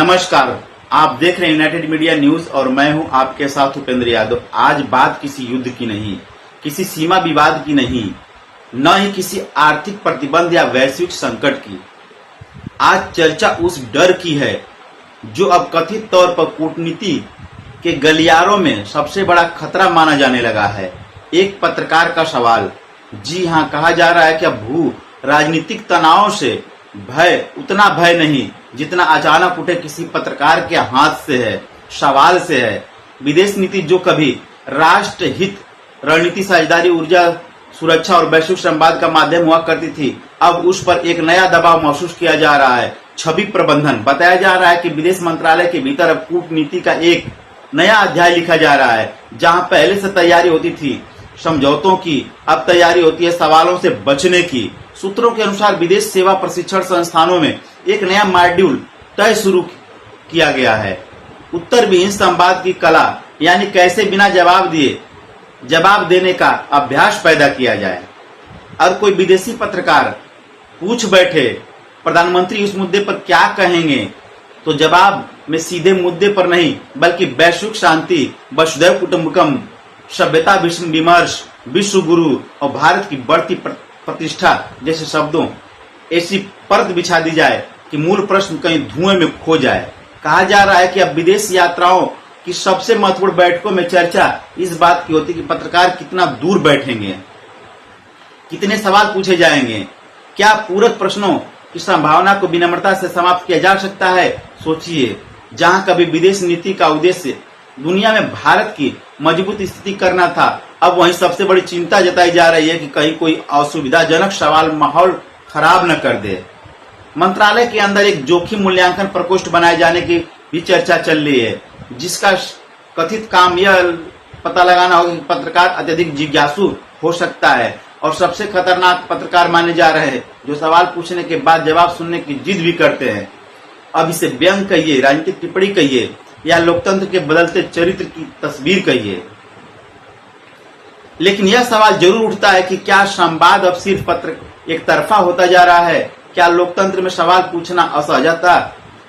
नमस्कार, आप देख रहे हैं यूनाइटेड मीडिया न्यूज और मैं हूं आपके साथ उपेंद्र यादव। आज बात किसी युद्ध की नहीं, किसी सीमा विवाद की नहीं, न ही किसी आर्थिक प्रतिबंध या वैश्विक संकट की। आज चर्चा उस डर की है जो अब कथित तौर पर कूटनीति के गलियारों में सबसे बड़ा खतरा माना जाने लगा है। एक पत्रकार का सवाल, जी हां, कहा जा रहा है कि अब भू राजनीतिक तनाव से भय उतना भय नहीं जितना अचानक उठे किसी पत्रकार के हाथ से है, सवाल से है। विदेश नीति जो कभी राष्ट्र हित, रणनीति, साझेदारी, ऊर्जा, सुरक्षा और वैश्विक संवाद का माध्यम हुआ करती थी, अब उस पर एक नया दबाव महसूस किया जा रहा है। छवि प्रबंधन। बताया जा रहा है कि विदेश मंत्रालय के भीतर अब कूटनीति का एक नया अध्याय लिखा जा रहा है। जहां पहले से तैयारी होती थी समझौतों की, अब तैयारी होती है सवालों से बचने की। सूत्रों के अनुसार विदेश सेवा प्रशिक्षण संस्थानों में एक नया मॉड्यूल तय शुरू किया गया है। उत्तर विहीन संवाद की कला, यानी कैसे बिना जवाब दिए जवाब देने का अभ्यास पैदा किया जाए। और कोई विदेशी पत्रकार पूछ बैठे प्रधानमंत्री इस मुद्दे पर क्या कहेंगे, तो जवाब में सीधे मुद्दे पर नहीं बल्कि वैश्विक शांति, वसुधैव कुटुंबकम, सभ्यता विमर्श, विश्व गुरु और भारत की बढ़ती प्रतिष्ठा जैसे शब्दों ऐसी परत बिछा दी जाए कि मूल प्रश्न कहीं धुएं में खो जाए। कहा जा रहा है कि अब विदेश यात्राओं की सबसे महत्वपूर्ण बैठकों में चर्चा इस बात की होती कि पत्रकार कितना दूर बैठेंगे, कितने सवाल पूछे जाएंगे, क्या पूरक प्रश्नों की संभावना को विनम्रता से समाप्त किया जा सकता है। सोचिए, जहां कभी विदेश नीति का उद्देश्य दुनिया में भारत की मजबूत स्थिति करना था, अब वहीं सबसे बड़ी चिंता जताई जा रही है कि कहीं कोई असुविधाजनक सवाल माहौल खराब न कर दे। मंत्रालय के अंदर एक जोखिम मूल्यांकन प्रकोष्ठ बनाए जाने की भी चर्चा चल रही है, जिसका कथित काम यह पता लगाना होगा कि पत्रकार अत्यधिक जिज्ञासु हो सकता है और सबसे खतरनाक पत्रकार माने जा रहे हैं जो सवाल पूछने के बाद जवाब सुनने की जिद भी करते हैं। अब इसे व्यंग कहिए, राजनीतिक टिप्पणी कहिए या लोकतंत्र के बदलते चरित्र की तस्वीर कहिए, लेकिन यह सवाल जरूर उठता है कि क्या संवाद अब सिर्फ पत्र एक तरफा होता जा रहा है? क्या लोकतंत्र में सवाल पूछना असहजता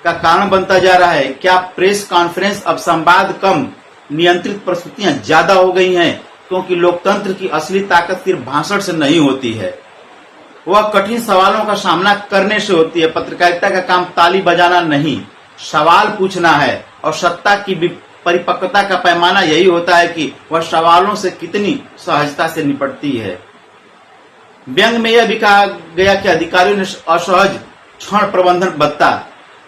का कारण बनता जा रहा है? क्या प्रेस कॉन्फ्रेंस अब संवाद कम, नियंत्रित प्रस्तुतियां ज्यादा हो गई हैं? क्योंकि लोकतंत्र की असली ताकत सिर्फ भाषण से नहीं होती है, वह कठिन सवालों का सामना करने से होती है। पत्रकारिता का काम ताली बजाना नहीं, सवाल पूछना है और सत्ता की परिपक्वता का पैमाना यही होता है कि वह सवालों से कितनी सहजता से निपटती है। व्यंग में यह भी कहा गया कि अधिकारियों ने असहज क्षण प्रबंधन भत्ता,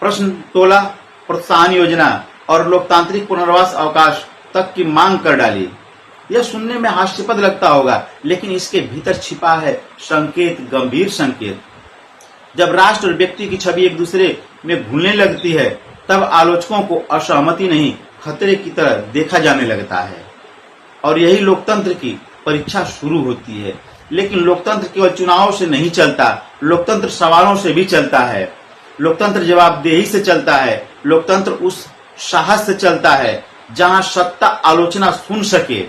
प्रश्न टोला, प्रोत्साहन योजना और लोकतांत्रिक पुनर्वास अवकाश तक की मांग कर डाली। यह सुनने में हास्यास्पद लगता होगा, लेकिन इसके भीतर छिपा है संकेत, गंभीर संकेत। जब राष्ट्र और व्यक्ति की छवि एक दूसरे में घुलने लगती है, तब आलोचकों को असहमति नहीं, खतरे की तरह देखा जाने लगता है और यही लोकतंत्र की परीक्षा शुरू होती है। लेकिन लोकतंत्र केवल चुनावों से नहीं चलता, लोकतंत्र सवालों से भी चलता है। लोकतंत्र जवाबदेही से चलता है। लोकतंत्र उस साहस से चलता है जहां सत्ता आलोचना सुन सके।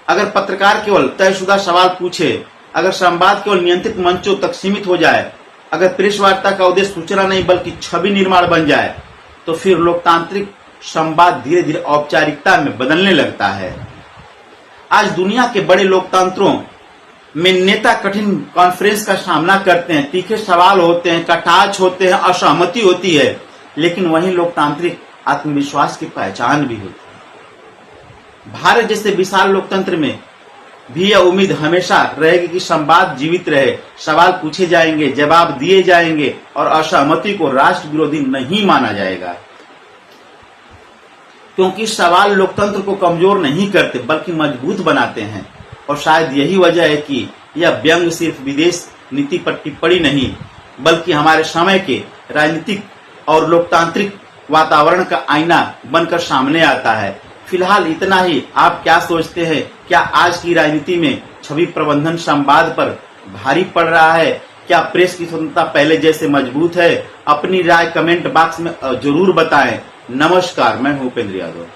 अगर पत्रकार केवल तयशुदा सवाल पूछे, अगर संवाद केवल नियंत्रित मंचों तक सीमित हो जाए, अगर प्रेस वार्ता का उद्देश्य सूचना नहीं बल्कि छवि निर्माण बन जाए, तो फिर लोकतांत्रिक संवाद धीरे धीरे औपचारिकता में बदलने लगता है। आज दुनिया के बड़े लोकतंत्रों में नेता कठिन कॉन्फ्रेंस का सामना करते हैं, तीखे सवाल होते हैं, कटाक्ष होते हैं, असहमति होती है, लेकिन वहीं लोकतांत्रिक आत्मविश्वास की पहचान भी होती है। भारत जैसे विशाल लोकतंत्र में भी यह उम्मीद हमेशा रहेगी कि संवाद जीवित रहे, सवाल पूछे जाएंगे, जवाब दिए जाएंगे और असहमति को राष्ट्र विरोधी नहीं माना जाएगा। क्योंकि सवाल लोकतंत्र को कमजोर नहीं करते बल्कि मजबूत बनाते हैं। और शायद यही वजह है कि यह व्यंग सिर्फ विदेश नीति पर टिप्पणी नहीं बल्कि हमारे समय के राजनीतिक और लोकतांत्रिक वातावरण का आईना बनकर सामने आता है। फिलहाल इतना ही। आप क्या सोचते हैं? क्या आज की राजनीति में छवि प्रबंधन संवाद पर भारी पड़ रहा है? क्या प्रेस की स्वतंत्रता पहले जैसे मजबूत है? अपनी राय कमेंट बॉक्स में जरूर बताएं। नमस्कार, मैं हूं उपेंद्र यादव।